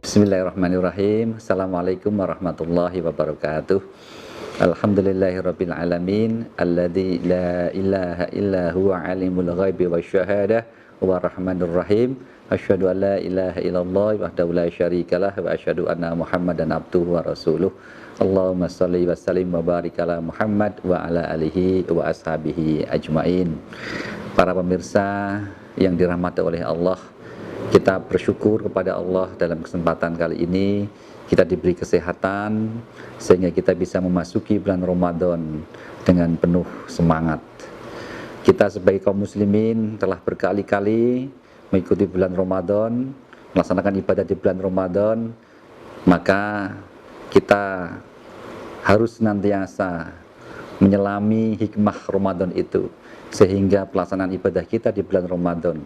Bismillahirrahmanirrahim. Assalamualaikum warahmatullahi wabarakatuh. Alhamdulillahirabbil alamin alladzi la ilaha illa huwa alimul ghaibi wasyahadah wa rahmanur rahim. Asyhadu an la ilaha illallah wahdahu la syarikalah wa asyhadu anna Muhammadan abduhu wa rasuluh. Allahumma shalli wa sallim wa barik ala Muhammad wa ala alihi wa ashabihi ajmain. Para pemirsa yang dirahmati oleh Allah, kita bersyukur kepada Allah dalam kesempatan kali ini kita diberi kesehatan sehingga kita bisa memasuki bulan Ramadan dengan penuh semangat. Kita sebagai kaum muslimin telah berkali-kali mengikuti bulan Ramadan, melaksanakan ibadah di bulan Ramadan, maka kita harus senantiasa menyelami hikmah Ramadan itu sehingga pelaksanaan ibadah kita di bulan Ramadan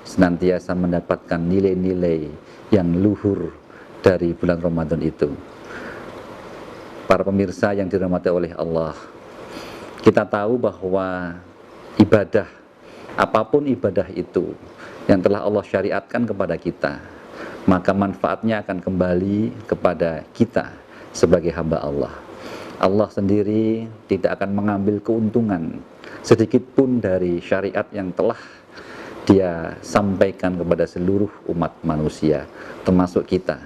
senantiasa mendapatkan nilai-nilai yang luhur dari bulan Ramadan itu. Para pemirsa yang dirahmati oleh Allah, kita tahu bahwa ibadah, apapun ibadah itu yang telah Allah syariatkan kepada kita, maka manfaatnya akan kembali kepada kita sebagai hamba Allah. Allah sendiri tidak akan mengambil keuntungan sedikit pun dari syariat yang telah Dia sampaikan kepada seluruh umat manusia, termasuk kita.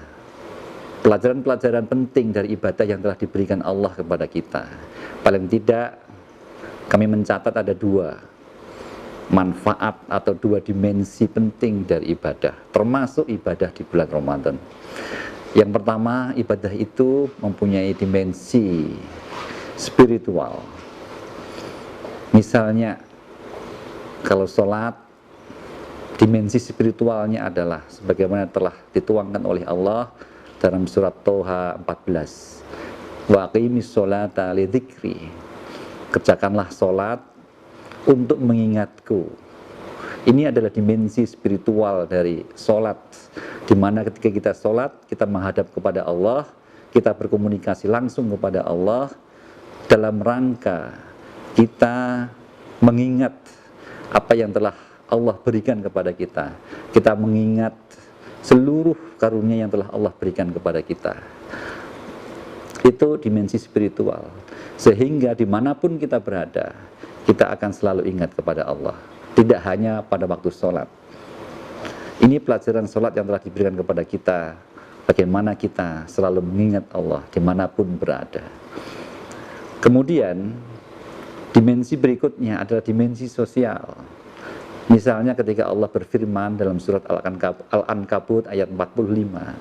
Pelajaran-pelajaran penting dari ibadah yang telah diberikan Allah kepada kita, paling tidak kami mencatat ada dua manfaat atau dua dimensi penting dari ibadah, termasuk ibadah di bulan Ramadan. Yang pertama, ibadah itu mempunyai dimensi spiritual. Misalnya, kalau sholat, dimensi spiritualnya adalah sebagaimana telah dituangkan oleh Allah dalam surat Toha 14. Wa aqimis sholata lidzikri. Kerjakanlah sholat untuk mengingatku. Ini adalah dimensi spiritual dari sholat, di mana ketika kita sholat, kita menghadap kepada Allah, kita berkomunikasi langsung kepada Allah dalam rangka kita mengingat apa yang telah Allah berikan kepada kita. Kita mengingat seluruh karunia yang telah Allah berikan kepada kita. Itu dimensi spiritual. Sehingga dimanapun kita berada, kita akan selalu ingat kepada Allah. Tidak hanya pada waktu sholat. Ini pelajaran sholat yang telah diberikan kepada kita. Bagaimana kita selalu mengingat Allah dimanapun berada. Kemudian, dimensi berikutnya adalah dimensi sosial. Misalnya ketika Allah berfirman dalam surat Al-Ankabut ayat 45.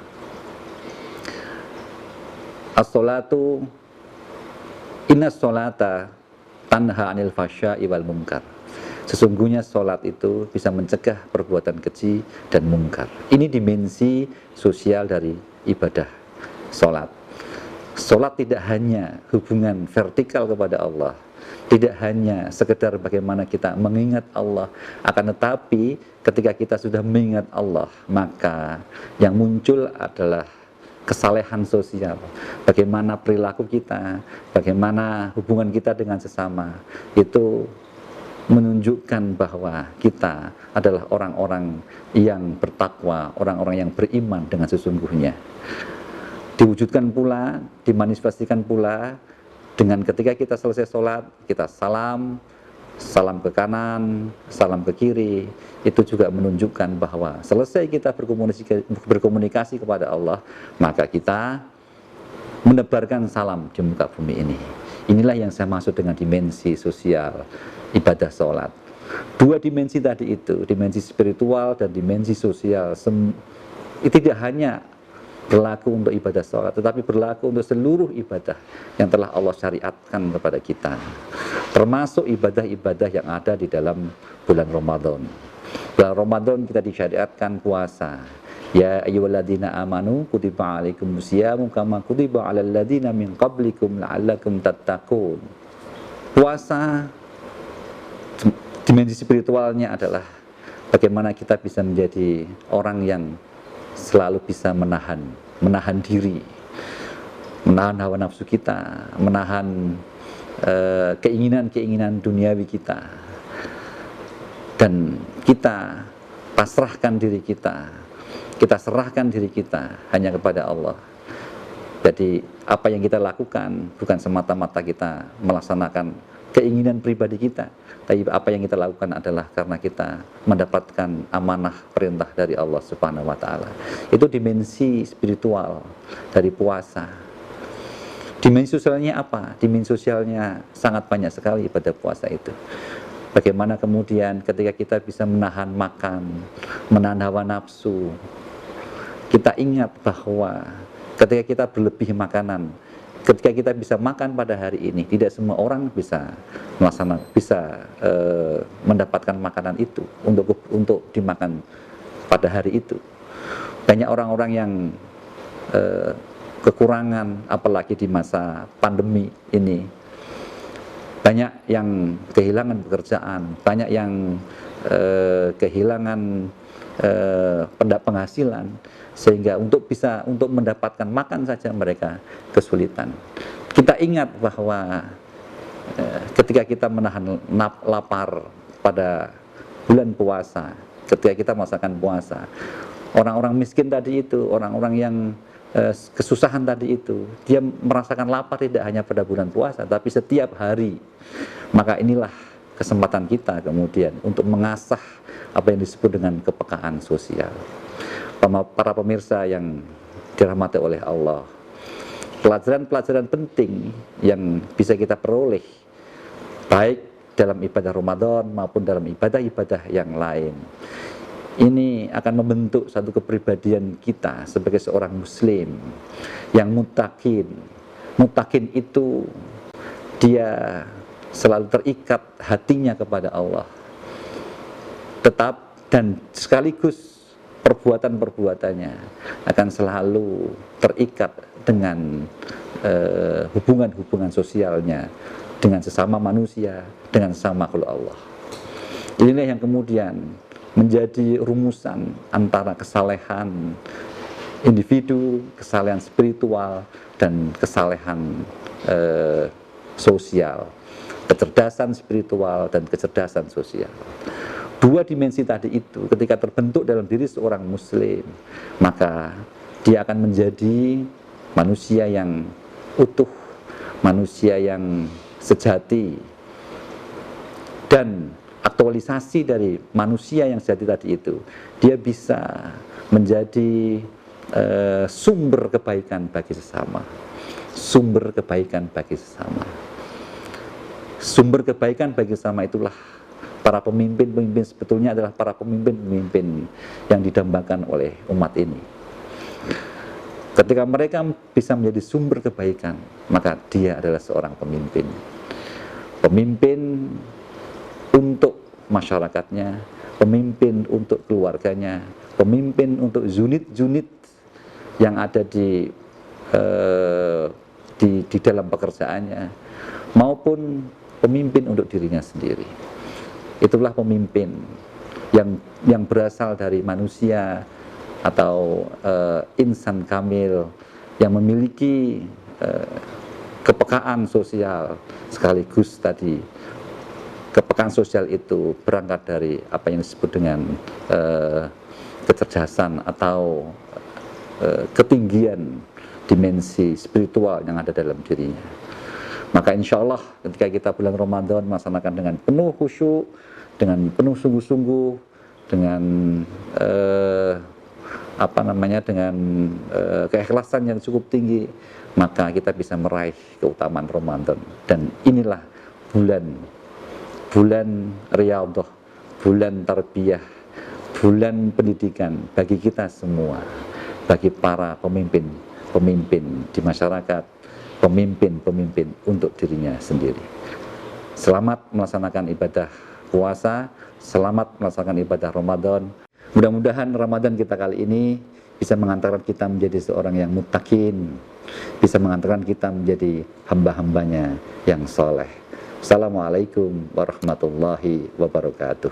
As-sholatu inna sholata tanha anil fasya'i wal munkar. Sesungguhnya sholat itu bisa mencegah perbuatan keji dan mungkar. Ini dimensi sosial dari ibadah sholat. Sholat tidak hanya hubungan vertikal kepada Allah, tidak hanya sekedar bagaimana kita mengingat Allah, akan tetapi ketika kita sudah mengingat Allah, maka yang muncul adalah kesalehan sosial. Bagaimana perilaku kita, bagaimana hubungan kita dengan sesama, itu menunjukkan bahwa kita adalah orang-orang yang bertakwa, orang-orang yang beriman dengan sesungguhnya. Diwujudkan pula, dimanifestasikan pula dengan ketika kita selesai sholat, kita salam ke kanan, salam ke kiri. Itu juga menunjukkan bahwa selesai kita berkomunikasi kepada Allah, maka kita menebarkan salam di muka bumi ini. Inilah yang saya maksud dengan dimensi sosial ibadah sholat. Dua dimensi tadi itu, dimensi spiritual dan dimensi sosial, itu tidak hanya berlaku untuk ibadah sholat, tetapi berlaku untuk seluruh ibadah yang telah Allah syariatkan kepada kita, termasuk ibadah-ibadah yang ada di dalam bulan Ramadan. Bulan Ramadan kita disyariatkan puasa. Ya ayyuhalladzina amanu kutiba alaikumusyamu kama kutiba alal ladzina min qablikum la'allakum tattaqun. Puasa, dimensi spiritualnya adalah bagaimana kita bisa menjadi orang yang selalu bisa menahan diri, menahan hawa nafsu kita, menahan keinginan-keinginan duniawi kita, dan kita pasrahkan diri kita Kita serahkan diri kita hanya kepada Allah. Jadi apa yang kita lakukan bukan semata-mata kita melaksanakan keinginan pribadi kita, tapi apa yang kita lakukan adalah karena kita mendapatkan amanah perintah dari Allah Subhanahu wa taala. Itu dimensi spiritual dari puasa. Dimensi sosialnya apa? Dimensi sosialnya sangat banyak sekali pada puasa itu. Bagaimana kemudian ketika kita bisa menahan makan, menahan hawa nafsu, kita ingat bahwa ketika kita berlebih makanan, ketika kita bisa makan pada hari ini, tidak semua orang bisa mendapatkan makanan itu untuk dimakan pada hari itu. Banyak orang-orang yang kekurangan, apalagi di masa pandemi ini. Banyak yang kehilangan pekerjaan, banyak yang kehilangan penghasilan, sehingga untuk mendapatkan makan saja mereka kesulitan. Kita ingat bahwa ketika kita menahan lapar pada bulan puasa, ketika kita merasakan puasa, orang-orang miskin tadi itu, orang-orang yang kesusahan tadi itu, dia merasakan lapar tidak hanya pada bulan puasa, tapi setiap hari. Maka inilah kesempatan kita kemudian untuk mengasah apa yang disebut dengan kepekaan sosial. Para pemirsa yang dirahmati oleh Allah, pelajaran-pelajaran penting yang bisa kita peroleh baik dalam ibadah Ramadan maupun dalam ibadah-ibadah yang lain, ini akan membentuk satu kepribadian kita sebagai seorang muslim yang muttaqin. Muttaqin itu dia selalu terikat hatinya kepada Allah, tetap dan sekaligus perbuatan-perbuatannya akan selalu terikat dengan hubungan-hubungan sosialnya dengan sesama manusia, dengan sesama makhluk Allah. Inilah yang kemudian menjadi rumusan antara kesalehan individu, kesalehan spiritual, dan kesalehan sosial, kecerdasan spiritual dan kecerdasan sosial. Dua dimensi tadi itu ketika terbentuk dalam diri seorang muslim, maka dia akan menjadi manusia yang utuh, manusia yang sejati, dan aktualisasi dari manusia yang sejati tadi itu, dia bisa menjadi sumber kebaikan bagi sesama. Sumber kebaikan bagi sesama. Sumber kebaikan bagi sesama itulah para pemimpin-pemimpin sebetulnya adalah para pemimpin-pemimpin yang didambakan oleh umat ini. Ketika mereka bisa menjadi sumber kebaikan, maka dia adalah seorang pemimpin. Pemimpin untuk masyarakatnya, pemimpin untuk keluarganya, pemimpin untuk unit-unit yang ada di dalam pekerjaannya, maupun pemimpin untuk dirinya sendiri. Itulah pemimpin yang berasal dari manusia atau insan kamil yang memiliki kepekaan sosial, sekaligus tadi kepekaan sosial itu berangkat dari apa yang disebut dengan kecerdasan atau ketinggian dimensi spiritual yang ada dalam dirinya. Maka insya Allah ketika kita bulan Ramadan melaksanakan dengan penuh khusyuk, dengan penuh sungguh-sungguh, dengan dengan keikhlasan yang cukup tinggi, maka kita bisa meraih keutamaan Ramadan. Dan inilah bulan riyadhah, bulan tarbiyah, bulan pendidikan bagi kita semua, bagi para pemimpin di masyarakat, pemimpin untuk dirinya sendiri. Selamat melaksanakan ibadah puasa, selamat melaksanakan ibadah Ramadan. Mudah-mudahan Ramadan kita kali ini bisa mengantarkan kita menjadi seorang yang muttaqin, bisa mengantarkan kita menjadi hamba-hambanya yang soleh. Assalamualaikum warahmatullahi wabarakatuh.